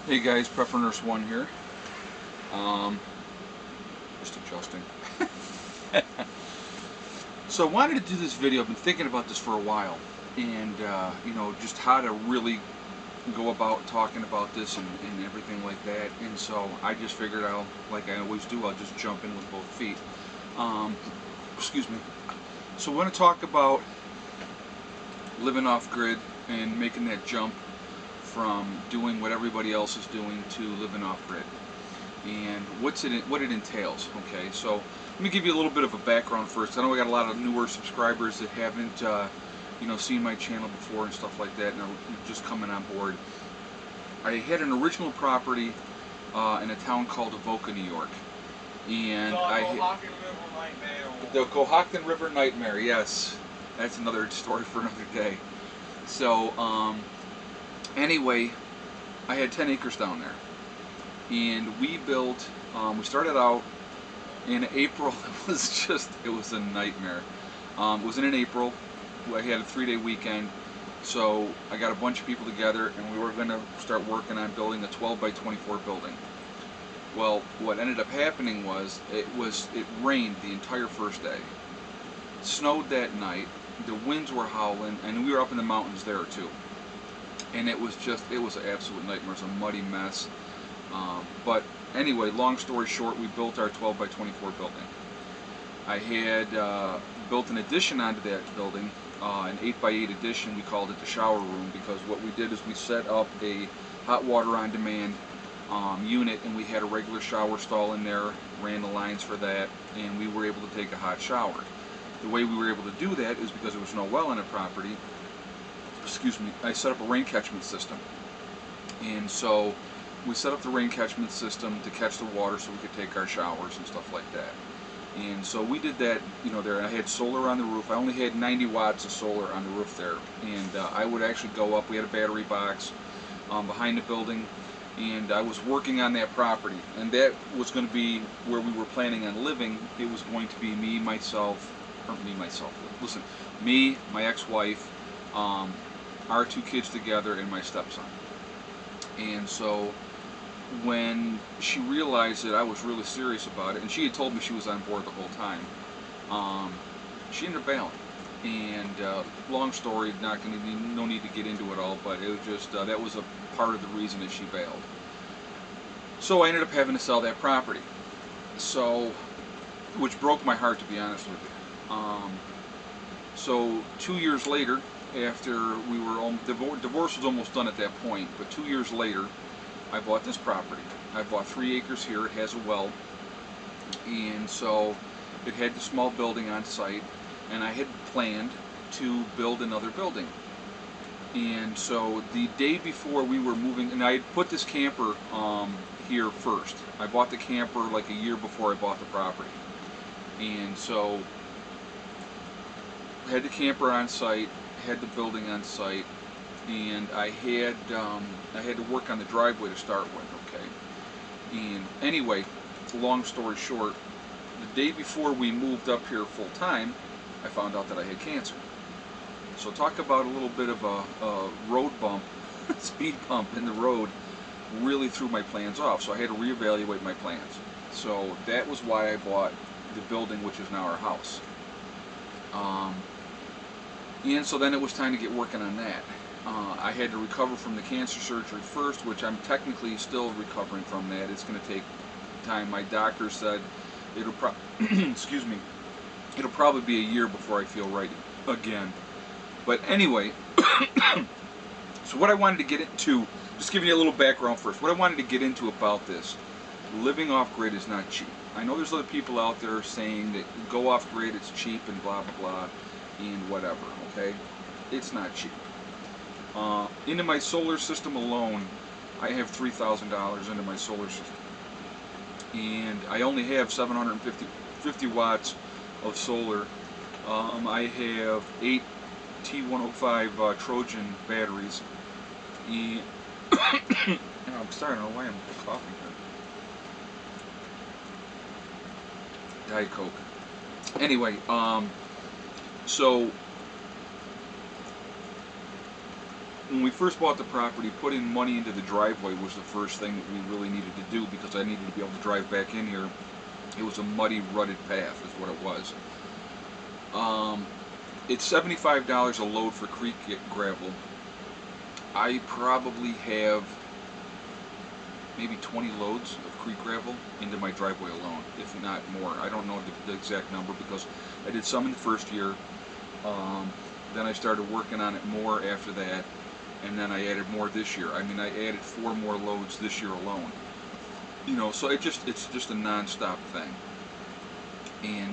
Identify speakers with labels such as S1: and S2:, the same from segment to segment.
S1: Hey guys, Prepper Nurse 1 here. Just adjusting. So I wanted to do this video. I've been thinking about this for a while, and just how to really go about talking about this and everything like that. And so I just figured like I always do, I'll just jump in with both feet. Excuse me. So I want to talk about living off grid and making that jump from doing what everybody else is doing to living off grid, and what it entails. Okay, so let me give you a little bit of a background first. I know we got a lot of newer subscribers that haven't seen my channel before and stuff like that, and are just coming on board. I had an original property in a town called Avoca, New York, and the Cohocton River Nightmare. Yes, that's another story for another day. So anyway, I had 10 acres down there, and we built, we started out in April. It was a nightmare. It was in April. I had a 3-day weekend, so I got a bunch of people together, and we were going to start working on building a 12 by 24 building. Well, what ended up happening was it rained the entire first day. It snowed that night. The winds were howling, and we were up in the mountains there too. And it was an absolute nightmare. It was a muddy mess. But anyway, long story short, we built our 12 by 24 building. I had built an addition onto that building, an 8 by 8 addition. We called it the shower room, because what we did is we set up a hot water on demand unit, and we had a regular shower stall in there, ran the lines for that, and we were able to take a hot shower. The way we were able to do that is because there was no well on the property. Excuse me, I set up a rain catchment system. And so we set up the rain catchment system to catch the water so we could take our showers and stuff like that. And so we did that, there. I had solar on the roof. I only had 90 watts of solar on the roof there. And I would actually go up. We had a battery box behind the building, and I was working on that property. And that was going to be where we were planning on living. It was going to be me, my ex-wife, our 2 kids together, and my stepson. And so when she realized that I was really serious about it, and she had told me she was on board the whole time, she ended up bailing. And long story, no need to get into it all, but it was just that was a part of the reason that she bailed. So I ended up having to sell that property, which broke my heart, to be honest with you. So 2 years later, after we were divorce was almost done at that point, but 2 years later, I bought this property. I bought 3 acres here. It has a well, and so it had the small building on site, and I had planned to build another building. And so the day before we were moving, and I had put this camper here first. I bought the camper like a year before I bought the property, and so I had the camper on site, had the building on site, and I had to work on the driveway to start with. Okay, and anyway, long story short, the day before we moved up here full time, I found out that I had cancer. So talk about a little bit of a road bump, speed bump in the road, really threw my plans off. So I had to reevaluate my plans. So that was why I bought the building, which is now our house. And so then it was time to get working on that. I had to recover from the cancer surgery first, which I'm technically still recovering from that. It's going to take time. My doctor said excuse me, it'll probably be a year before I feel right again. But anyway, so what I wanted to get into, just giving you a little background first, what I wanted to get into about this, living off grid is not cheap. I know there's other people out there saying that go off grid, it's cheap and blah blah blah and whatever. Okay, it's not cheap. Into my solar system alone, I have $3,000 into my solar system, and I only have 750 watts of solar. I have 8 T105 Trojan batteries, and I'm sorry, I don't know why I'm coughing here. Diet Coke. Anyway, so when we first bought the property, putting money into the driveway was the first thing that we really needed to do, because I needed to be able to drive back in here. It was a muddy, rutted path is what it was. It's $75 a load for creek gravel. I probably have maybe 20 loads of creek gravel into my driveway alone, if not more. I don't know the exact number, because I did some in the first year. Then I started working on it more after that, and then I added more this year. I mean, I added 4 more loads this year alone. You know, so it's just a non-stop thing.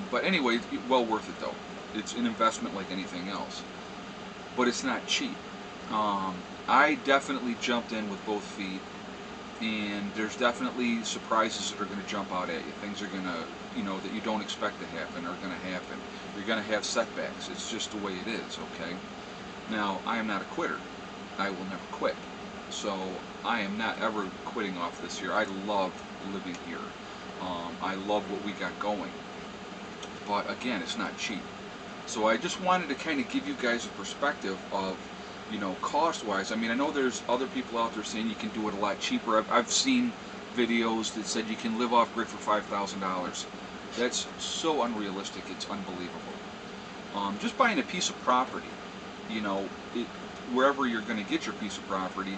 S1: But anyway, well worth it though. It's an investment like anything else, but it's not cheap. I definitely jumped in with both feet, and there's definitely surprises that are going to jump out at you. Things are going to, you know, that you don't expect to happen are going to happen. You're going to have setbacks. It's just the way it is, okay? Now, I am not a quitter. I will never quit. So I am not ever quitting off this year. I love living here. I love what we got going. But again, it's not cheap. So I just wanted to kind of give you guys a perspective of, you know, cost-wise. I mean, I know there's other people out there saying you can do it a lot cheaper. I've seen videos that said you can live off grid for $5,000. That's so unrealistic. It's unbelievable. Just buying a piece of property, you know, wherever you're going to get your piece of property,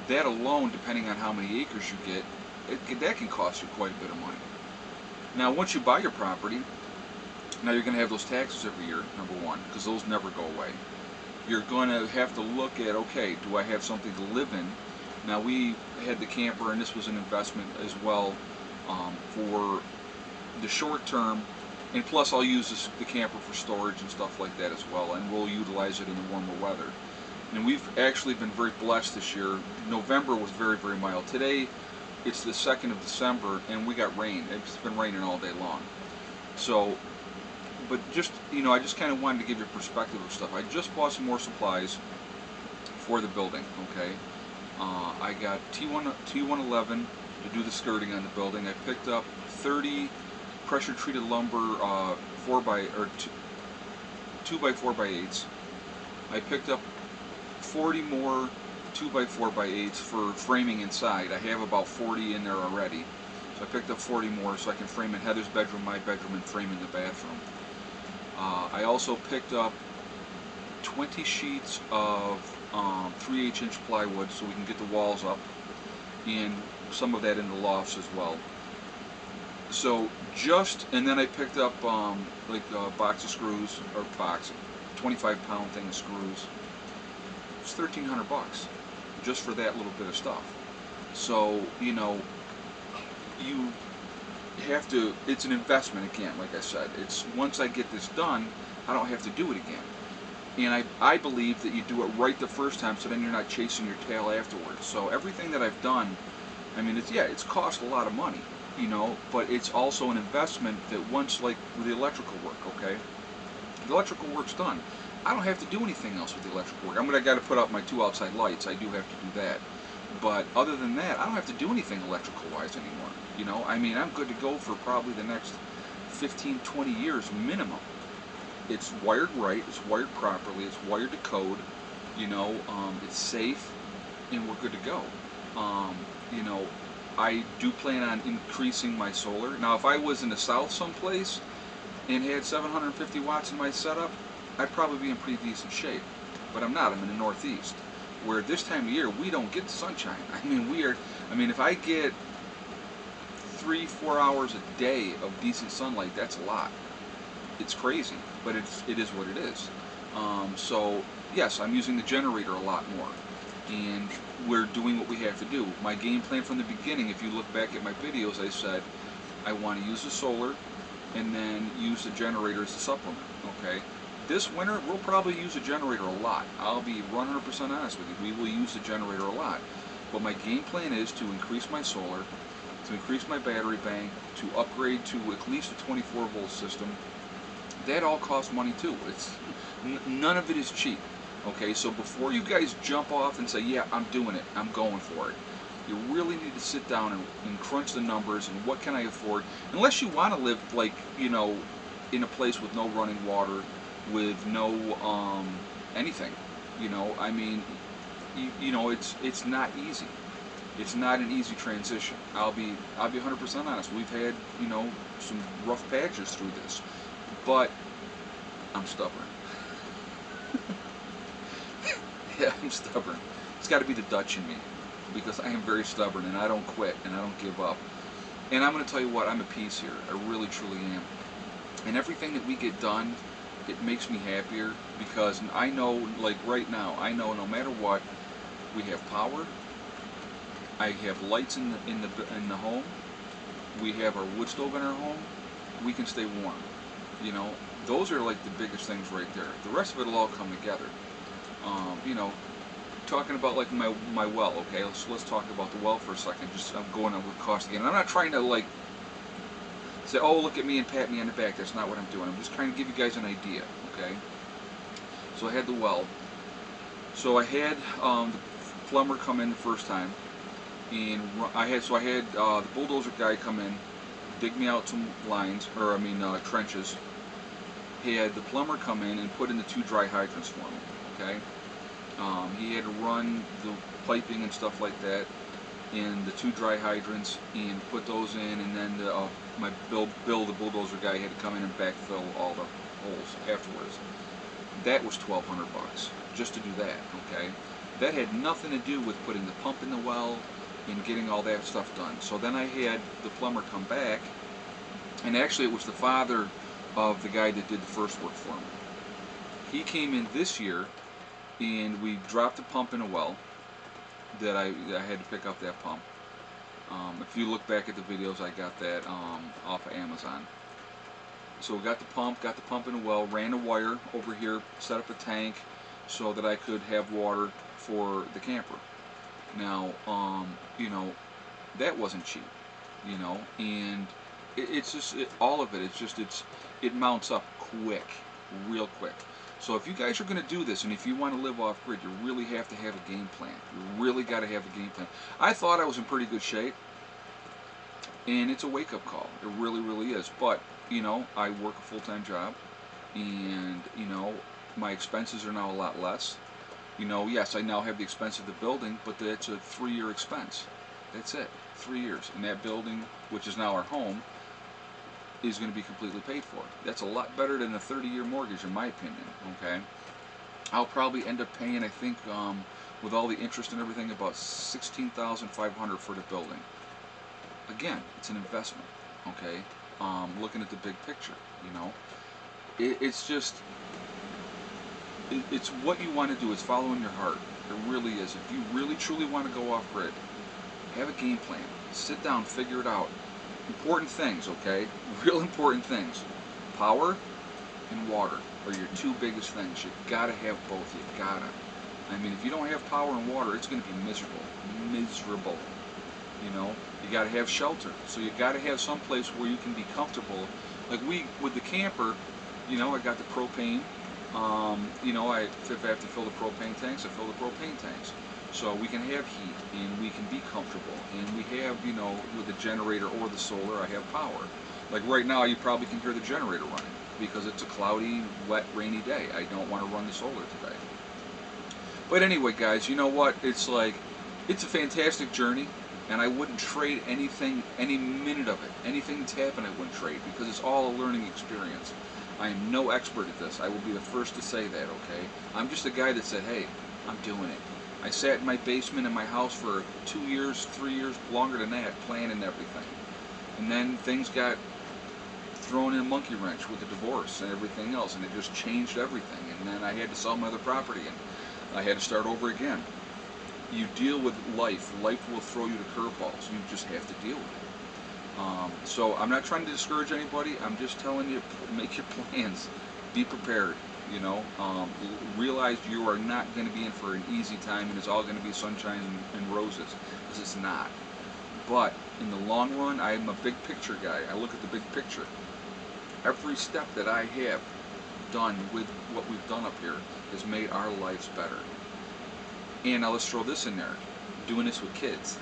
S1: that alone, depending on how many acres you get, that can cost you quite a bit of money. Now, once you buy your property, now you're going to have those taxes every year, number one, because those never go away. You're going to have to look at, okay, do I have something to live in? Now, we had the camper, and this was an investment as well for the short term, and plus I'll use the camper for storage and stuff like that as well, and we'll utilize it in the warmer weather. And we've actually been very blessed this year. November was very, very mild. Today, it's the 2nd of December, and we got rain. It's been raining all day long. So, but just, you know, I just kind of wanted to give you a perspective of stuff. I just bought some more supplies for the building, okay? I got T111 to do the skirting on the building. I picked up 30 pressure treated lumber 2x4x8s. I picked up 40 more 2x4x8s for framing inside. I have about 40 in there already. So I picked up 40 more so I can frame in Heather's bedroom, my bedroom, and frame in the bathroom. I also picked up 20 sheets of 3/8 inch plywood so we can get the walls up, and some of that in the lofts as well. So and then I picked up like a box of screws, or 25-pound thing of screws. It's $1,300 just for that little bit of stuff. So, you know, you have to, it's an investment again, like I said. It's once I get this done, I don't have to do it again. And I believe that you do it right the first time, so then you're not chasing your tail afterwards. So everything that I've done, I mean, it's cost a lot of money, you know, but it's also an investment that once, like with the electrical work, okay, the electrical work's done. I don't have to do anything else with the electrical work. I mean, I got to put up my 2 outside lights. I do have to do that. But other than that, I don't have to do anything electrical-wise anymore. You know, I mean, I'm good to go for probably the next 15, 20 years minimum. It's wired right, it's wired properly, it's wired to code, you know, it's safe, and we're good to go. You know, I do plan on increasing my solar. Now, if I was in the south someplace and had 750 watts in my setup, I'd probably be in pretty decent shape. But I'm not, I'm in the northeast, where this time of year we don't get the sunshine. I mean, if I get 3-4 hours a day of decent sunlight, that's a lot. It's crazy, but it is what it is. So yes, I'm using the generator a lot more, and we're doing what we have to do. My game plan from the beginning, if you look back at my videos, I said I want to use the solar and then use the generator as a supplement. Okay, this winter we'll probably use the generator a lot. I'll be 100% honest with you. We will use the generator a lot, but my game plan is to increase my solar, to increase my battery bank, to upgrade to at least a 24-volt system. That all costs money too. None of it is cheap. Okay, so before you guys jump off and say, yeah, I'm doing it, I'm going for it, you really need to sit down and crunch the numbers and what can I afford, unless you want to live, like, you know, in a place with no running water, with no anything, you know. I mean, you know, it's not easy. It's not an easy transition. I'll be 100% honest. We've had, you know, some rough patches through this, but I'm stubborn. Yeah, I'm stubborn. It's got to be the Dutch in me, because I am very stubborn and I don't quit and I don't give up. And I'm going to tell you what, I'm at peace here. I really, truly am. And everything that we get done, it makes me happier, because I know, like right now, I know no matter what, we have power. I have lights in the home. We have our wood stove in our home. We can stay warm. You know, those are like the biggest things right there. The rest of it will all come together. You know, talking about like my well. Okay, let's talk about the well for a second. Just I'm going on with cost again. And I'm not trying to like say, oh, look at me and pat me on the back. That's not what I'm doing. I'm just trying to give you guys an idea. Okay. So I had the well. So I had the plumber come in the first time. And I had the bulldozer guy come in, dig me out some lines, or I mean trenches. He had the plumber come in and put in the 2 dry hydrants for me. Okay, he had to run the piping and stuff like that in the 2 dry hydrants and put those in, and then Bill, the bulldozer guy, had to come in and backfill all the holes afterwards. That was $1,200 just to do that. Okay, that had nothing to do with putting the pump in the well and getting all that stuff done. So then I had the plumber come back, and actually it was the father of the guy that did the first work for me. He came in this year, and we dropped the pump in a well that I had to pick up that pump. If you look back at the videos, I got that off of Amazon. So we got the pump in a well, ran a wire over here, set up a tank so that I could have water for the camper. Now, you know, that wasn't cheap, you know, and it's just, all of it, it mounts up quick, real quick. So if you guys are going to do this, and if you want to live off-grid, you really have to have a game plan. You really got to have a game plan. I thought I was in pretty good shape, and it's a wake-up call. It really, really is. But, you know, I work a full-time job, and, you know, my expenses are now a lot less. You know, yes, I now have the expense of the building, but that's a 3-year expense. That's it, 3 years. And that building, which is now our home, is going to be completely paid for. That's a lot better than a 30-year mortgage, in my opinion. Okay, I'll probably end up paying, I think, with all the interest and everything, about $16,500 for the building. Again, it's an investment. Okay, looking at the big picture, you know, it's just. It's what you want to do. It's following your heart. It really is. If you really truly want to go off grid, have a game plan. Sit down, figure it out. Important things, okay? Real important things. Power and water are your 2 biggest things. You gotta have both. You gotta. I mean, if you don't have power and water, it's going to be miserable. Miserable. You know, you gotta have shelter. So you gotta have some place where you can be comfortable. Like with the camper, you know, I got the propane. You know, if I have to fill the propane tanks, I fill the propane tanks. So we can have heat, and we can be comfortable. And we have, you know, with the generator or the solar, I have power. Like right now, you probably can hear the generator running because it's a cloudy, wet, rainy day. I don't want to run the solar today. But anyway, guys, you know what? It's like, it's a fantastic journey, and I wouldn't trade anything, any minute of it. Anything that's happened, I wouldn't trade, because it's all a learning experience. I am no expert at this. I will be the first to say that, okay? I'm just a guy that said, hey, I'm doing it. I sat in my basement in my house for 2 years, 3 years, longer than that, planning everything. And then things got thrown in a monkey wrench with the divorce and everything else, and it just changed everything. And then I had to sell my other property, and I had to start over again. You deal with life. Life will throw you the curveballs. You just have to deal with it. So I'm not trying to discourage anybody. I'm just telling you, make your plans. Be prepared. You know, realize you are not going to be in for an easy time, and it's all going to be sunshine and roses, because it's not. But in the long run, I'm a big picture guy. I look at the big picture. Every step that I have done with what we've done up here has made our lives better. And now let's throw this in there. Doing this with kids.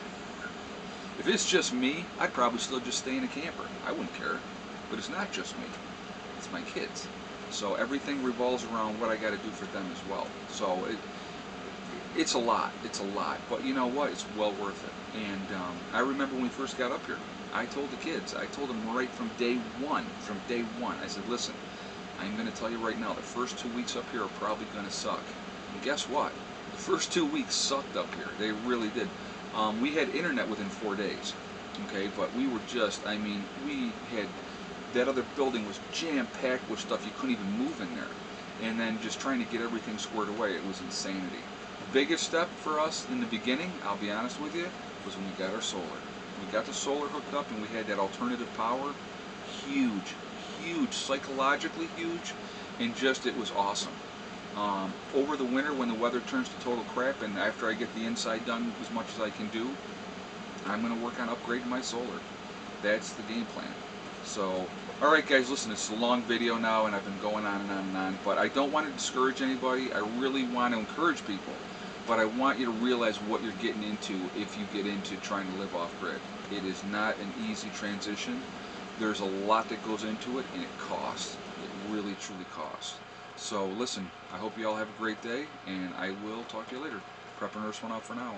S1: If it's just me, I'd probably still just stay in a camper. I wouldn't care. But it's not just me. It's my kids. So everything revolves around what I got to do for them as well. So It's a lot. It's a lot. But you know what? It's well worth it. And I remember when we first got up here, I told the kids, I told them right from day one, I said, listen, I'm going to tell you right now, the first 2 weeks up here are probably going to suck. And guess what? The first 2 weeks sucked up here. They really did. We had internet within 4 days. Okay, but we were just, I mean, we had, that other building was jam-packed with stuff. You couldn't even move in there. And then just trying to get everything squared away, it was insanity. The biggest step for us in the beginning, I'll be honest with you, was when we got our solar. We got the solar hooked up and we had that alternative power. Huge, huge, psychologically huge, and just, it was awesome. Over the winter when the weather turns to total crap and after I get the inside done as much as I can do, I'm going to work on upgrading my solar. That's the game plan. So, alright guys, listen, it's a long video now and I've been going on and on and on, but I don't want to discourage anybody. I really want to encourage people, but I want you to realize what you're getting into if you get into trying to live off-grid. It is not an easy transition. There's a lot that goes into it and it costs. It really, truly costs. So listen, I hope you all have a great day and I will talk to you later. Prepper Nurse 1 out for now.